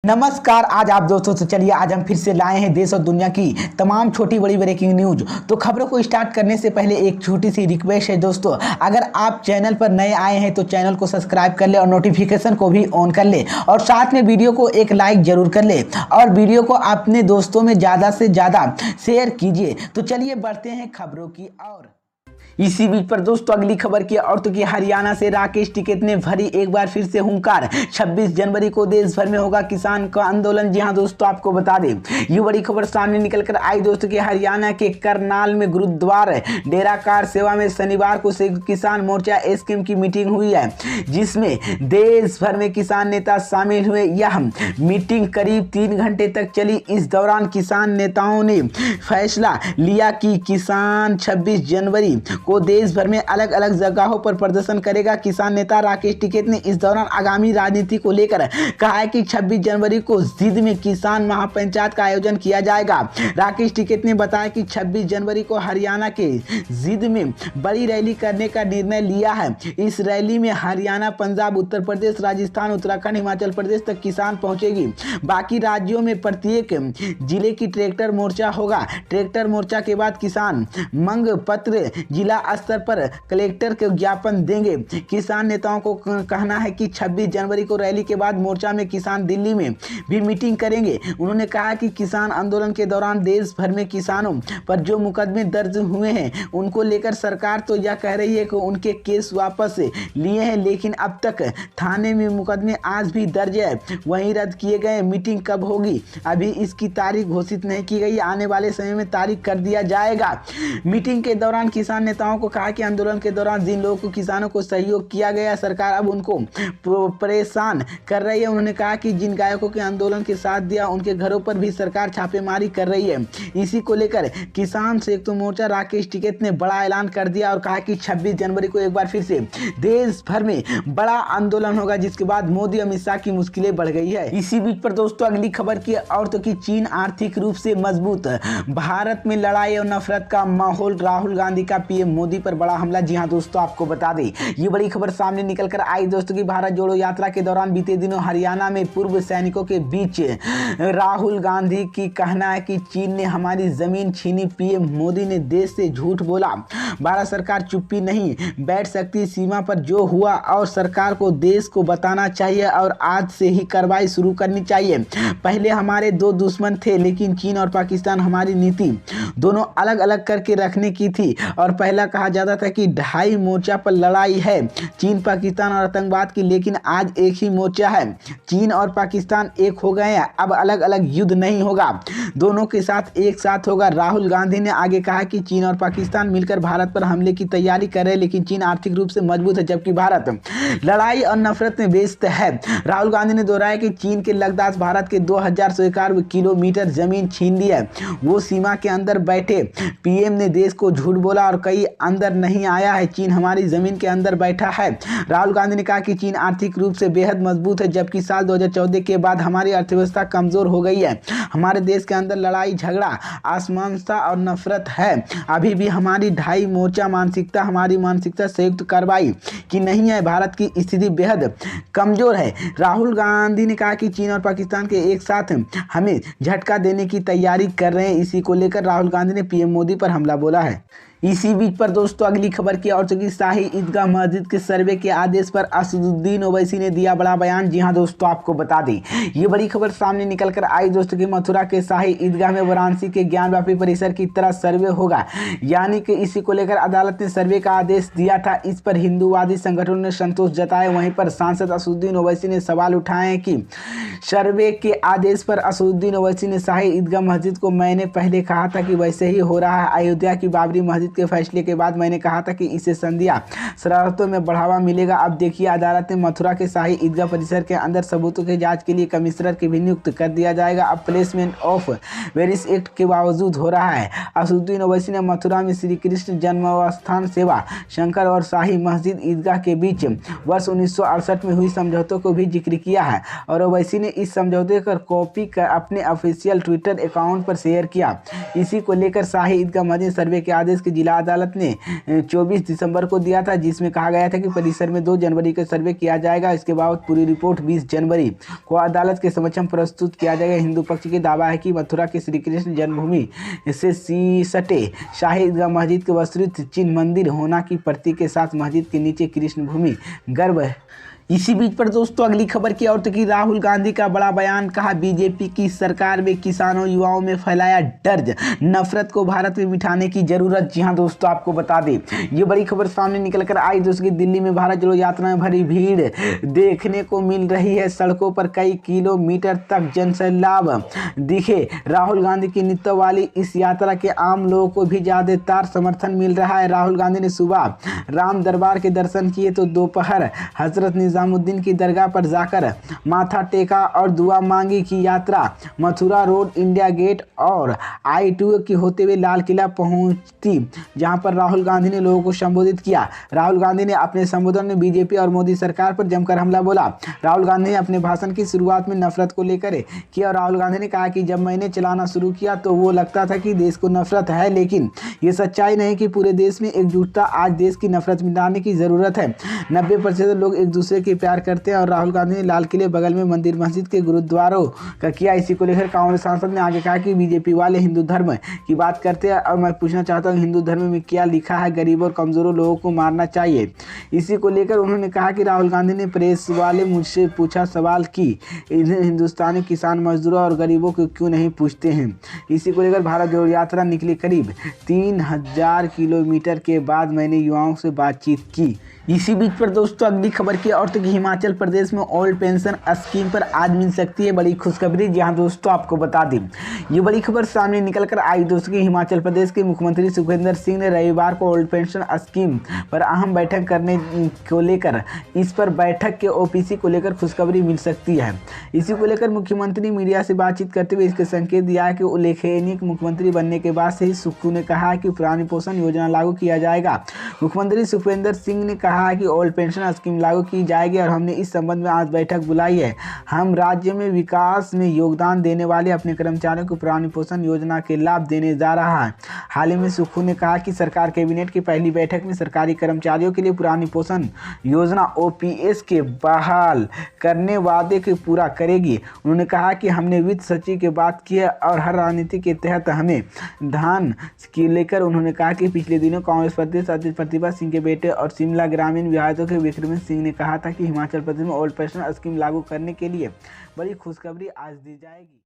नमस्कार। आज आप दोस्तों से चलिए आज हम फिर से लाए हैं देश और दुनिया की तमाम छोटी बड़ी ब्रेकिंग न्यूज। तो खबरों को स्टार्ट करने से पहले एक छोटी सी रिक्वेस्ट है दोस्तों, अगर आप चैनल पर नए आए हैं तो चैनल को सब्सक्राइब कर ले और नोटिफिकेशन को भी ऑन कर ले और साथ में वीडियो को एक लाइक जरूर कर ले और वीडियो को अपने दोस्तों में ज़्यादा से ज़्यादा शेयर कीजिए। तो चलिए बढ़ते हैं खबरों की ओर। इसी बीच पर दोस्तों अगली खबर की और तो कि हरियाणा से राकेश टिकैत ने भरी एक बार फिर से हुंकार। 26 जनवरी को देश भर में होगा किसान का आंदोलन। जी हां दोस्तों, आपको बता दें ये बड़ी खबर सामने निकल कर आई दोस्तों कि हरियाणा के करनाल में गुरुद्वार डेरा कार सेवा में शनिवार को किसान मोर्चा एसकेएम की मीटिंग हुई है, जिसमें देश भर में किसान नेता शामिल हुए। यह मीटिंग करीब 3 घंटे तक चली। इस दौरान किसान नेताओं ने फैसला लिया कि किसान 26 जनवरी को देश भर में अलग अलग जगहों पर प्रदर्शन करेगा। किसान नेता राकेश टिकैत ने इस दौरान आगामी राजनीति को लेकर कहा है कि 26 जनवरी को जिद में किसान महापंचायत का आयोजन किया जाएगा। राकेश टिकैत ने बताया कि 26 जनवरी को हरियाणा के जिद में बड़ी रैली करने का निर्णय लिया है। इस रैली में हरियाणा, पंजाब, उत्तर प्रदेश, राजस्थान, उत्तराखंड, हिमाचल प्रदेश तक किसान पहुंचेगी। बाकी राज्यों में प्रत्येक जिले की ट्रैक्टर मोर्चा होगा। ट्रैक्टर मोर्चा के बाद किसान मांग पत्र जिला स्तर पर कलेक्टर के ज्ञापन देंगे। किसान नेताओं को कहना है कि 26 जनवरी को रैली के बाद मोर्चा में किसान दिल्ली में भी मीटिंग करेंगे। उन्होंने कहा कि किसान आंदोलन के दौरान देश भर में किसानों पर जो मुकदमे दर्ज हुए हैं उनको लेकर सरकार तो यह कह रही है कि उनके केस वापस लिए हैं, लेकिन अब तक थाने में मुकदमे आज भी दर्ज है, वहीं रद्द किए गए। मीटिंग कब होगी अभी इसकी तारीख घोषित नहीं की गई, आने वाले समय में तारीख कर दिया जाएगा। मीटिंग के दौरान किसान नेताओं को कहा कि आंदोलन के दौरान जिन लोगों को किसानों को सहयोग किया गया, सरकार अब उनको परेशान कर रही है। उन्होंने कहा कि जिन गायकों के आंदोलन के साथ दिया उनके घरों पर भी सरकार छापेमारी कर रही है। इसी को लेकर किसान संयुक्त मोर्चा राकेश टिकैत ने बड़ा ऐलान कर दिया और कहा कि 26 जनवरी को एक बार फिर से देश भर में बड़ा आंदोलन होगा, जिसके बाद मोदी अमित शाह की मुश्किलें बढ़ गई है। इसी बीच पर दोस्तों अगली खबर की और तो कि चीन आर्थिक रूप से मजबूत, भारत में लड़ाई और नफरत का माहौल, राहुल गांधी का पीएम मोदी पर बड़ा हमला। जी हां दोस्तों, आपको बता दें ये बड़ी खबर सामने निकल कर आई दोस्तों की भारत जोड़ो यात्रा के दौरान बीते दिनों हरियाणा में पूर्व सैनिकों के बीच राहुल गांधी की कहना है कि चीन ने हमारी जमीन छीनी। पीएम मोदी ने देश से झूठ बोला। भारत सरकार चुप्पी नहीं बैठ सकती। सीमा पर जो हुआ और सरकार को देश को बताना चाहिए और आज से ही कार्रवाई शुरू करनी चाहिए। पहले हमारे दो दुश्मन थे, लेकिन चीन और पाकिस्तान हमारी नीति दोनों अलग अलग करके रखने की थी और पहला कहा जाता था कि 2 मोर्चा पर लड़ाई है, चीन, पाकिस्तान और आतंकवाद की, लेकिन आज एक ही मोर्चा है। चीन और पाकिस्तान एक हो गए हैं, अब अलग अलग युद्ध नहीं होगा, दोनों के साथ एक साथ होगा। राहुल गांधी ने आगे कहा कि चीन और पाकिस्तान मिलकर भारत पर हमले की तैयारी कर रहे हैं, लेकिन चीन आर्थिक रूप से मजबूत है जबकि भारत लड़ाई और नफरत में व्यस्त है। राहुल गांधी ने दोहराया कि चीन के लद्दाख भारत के 2191 किलोमीटर जमीन छीन ली है। वो सीमा के अंदर बैठे। पीएम ने देश को झूठ बोला और कई अंदर नहीं आया है, चीन हमारी जमीन के अंदर बैठा है। राहुल गांधी ने कहा कि चीन आर्थिक रूप से बेहद मजबूत है, जबकि साल 2014 के बाद हमारी अर्थव्यवस्था कमजोर हो गई है। हमारे देश के अंदर लड़ाई, झगड़ा, असमानता और नफरत है। अभी भी हमारी 2 मोर्चा मानसिकता, हमारी मानसिकता संयुक्त कार्रवाई की नहीं है। भारत की स्थिति बेहद कमजोर है। राहुल गांधी ने कहा कि चीन और पाकिस्तान के एक साथ हमें झटका देने की तैयारी कर रहे हैं। इसी को लेकर राहुल गांधी ने पीएम मोदी पर हमला बोला है। इसी बीच पर दोस्तों अगली खबर की और चूंकि शाही ईदगाह मस्जिद के सर्वे के आदेश पर असदुद्दीन ओवैसी ने दिया बड़ा बयान। जी हां दोस्तों, आपको बता दें ये बड़ी खबर सामने निकल कर आई दोस्तों कि मथुरा के शाही ईदगाह में वाराणसी के ज्ञानव्यापी परिसर की तरह सर्वे होगा, यानी कि इसी को लेकर अदालत ने सर्वे का आदेश दिया था। इस पर हिंदूवादी संगठनों ने संतोष जताया। वहीं पर सांसद असदुद्दीन ओवैसी ने सवाल उठाए हैं कि सर्वे के आदेश पर असदुद्दीन ओवैसी ने शाही ईदगाह मस्जिद को, मैंने पहले कहा था कि वैसे ही हो रहा है। अयोध्या की बाबरी मस्जिद के फैसले के बाद मैंने कहा था कि इसे संध्या शरारतों में बढ़ावा मिलेगा। अब देखिए अदालत ने मथुरा के शाही ईदगाह परिसर के अंदर सबूतों की जांच के लिए कमिश्नर की भी नियुक्त कर दिया जाएगा। अब प्लेसमेंट ऑफ वेरियस एक्ट के बावजूद हो रहा है। असदुद्दीन ओवैसी ने मथुरा में श्री कृष्ण जन्मस्थान सेवा शंकर और शाही मस्जिद ईदगाह के बीच वर्ष 1968 में हुई समझौतों को भी जिक्र किया है और ओवैसी ने इस समझौते का कॉपी अपने ऑफिशियल ट्विटर अकाउंट पर शेयर किया। इसी को लेकर शाही ईदगाह मस्जिद सर्वे के आदेश की जिला अदालत ने 24 दिसंबर को दिया था, जिसमें कहा गया था कि परिसर में 2 जनवरी को सर्वे किया जाएगा। इसके बाद पूरी रिपोर्ट 20 जनवरी को अदालत के समक्ष प्रस्तुत किया जाएगा। हिंदू पक्ष की दावा है कि मथुरा के श्री कृष्ण जन्मभूमि से सटे शाही ईदगाह मस्जिद के विस्तृत चिन्ह मंदिर होना की प्रतीक के साथ मस्जिद के नीचे कृष्ण भूमि गर्भ है। इसी बीच पर दोस्तों अगली खबर की ओर की राहुल गांधी का बड़ा बयान। कहा, बीजेपी की सरकार में किसानों युवाओं में फैलाया डर, नफरत को भारत में बिठाने की जरूरत। जी हां दोस्तों, आपको बता दें ये बड़ी खबर सामने निकल कर आई दोस्तों की दिल्ली में भारत जोड़ो यात्रा में भरी भीड़ देखने को मिल रही है। सड़कों पर कई किलोमीटर तक जनसैलाब दिखे। राहुल गांधी की नेतृत्व वाली इस यात्रा के आम लोगों को भी ज्यादातर समर्थन मिल रहा है। राहुल गांधी ने सुबह राम दरबार के दर्शन किए तो दोपहर हजरत निजामुद्दीन की दरगाह पर जाकर माथा टेका और दुआ मांगी की यात्रा मथुरा रोड, इंडिया गेट और I-2 की होते हुए लाल किला पहुंचती, जहां पर राहुल गांधी ने लोगों को संबोधित किया। राहुल गांधी ने अपने संबोधन में बीजेपी और मोदी सरकार पर जमकर हमला बोला। राहुल गांधी ने अपने भाषण की शुरुआत में नफरत को लेकर किया और राहुल गांधी ने कहा कि जब मैंने चलाना शुरू किया तो वो लगता था कि देश को नफरत है, लेकिन ये सच्चाई नहीं कि पूरे देश में एकजुटता। आज देश की नफरत मिटाने की जरूरत है। 90% लोग एक दूसरे के प्यार करते हैं। और राहुल गांधी ने लाल किले बगल में मंदिर मस्जिद के गुरुद्वारों का किया। इसी को लेकर कांग्रेस सांसद ने आगे कहा कि बीजेपी वाले हिंदू धर्म की बात करते हैं और मैं पूछना चाहता हूँ हिंदू धर्म में क्या लिखा है गरीबों और कमजोरों लोगों को मारना चाहिए। इसी को लेकर उन्होंने कहा कि राहुल गांधी ने प्रेस वाले मुझसे पूछा सवाल कि हिंदुस्तानी किसान मजदूरों और गरीबों को क्यों नहीं पूछते हैं। इसी को लेकर भारत जोड़ो यात्रा निकली। करीब 3000 किलोमीटर के बाद मैंने युवाओं से बातचीत की। इसी बीच पर दोस्तों अगली खबर की और तो हिमाचल प्रदेश में ओल्ड पेंशन स्कीम पर आज मिल सकती है बड़ी खुशखबरी। जी हां दोस्तों, आपको बता दें ये बड़ी खबर सामने निकल कर आई दोस्तों की हिमाचल प्रदेश के मुख्यमंत्री सुखविंदर सिंह ने रविवार को ओल्ड पेंशन स्कीम पर अहम बैठक करने को लेकर इस पर बैठक के OPC को लेकर खुशखबरी मिल सकती है। इसी को लेकर मुख्यमंत्री मीडिया से बातचीत करते हुए इसके संकेत दिया है कि उल्लेखनीय मुख्यमंत्री बनने के बाद से ही सुक्खू ने कहा कि पुरानी पोषण योजना लागू किया जाएगा। मुख्यमंत्री सुखविंदर सिंह ने कहा कि ओल्ड पेंशन स्कीम लागू की जाएगी और हमने इस संबंध में आज बैठक बुलाई है। हम राज्य में विकास में योगदान देने वाले अपने कर्मचारियों को पुरानी पोषण योजना के लाभ देने जा रहा है। हाल ही में सुक्खू ने कहा कि सरकार कैबिनेट की पहली बैठक में सरकारी कर्मचारियों के लिए पुरानी पोषण योजना OPS के बहाल करने वादे को पूरा करेगी। उन्होंने कहा कि हमने वित्त सचिव की बात की है और हर राजनीति के तहत हमें धान की लेकर उन्होंने कहा कि पिछले दिनों कांग्रेस प्रदेश अध्यक्ष प्रतिभा सिंह के बेटे और शिमला ग्रामीण विधायक के विक्रम सिंह ने कहा था कि हिमाचल प्रदेश में ओल्ड पेंशन स्कीम लागू करने के लिए बड़ी खुशखबरी आज दी जाएगी।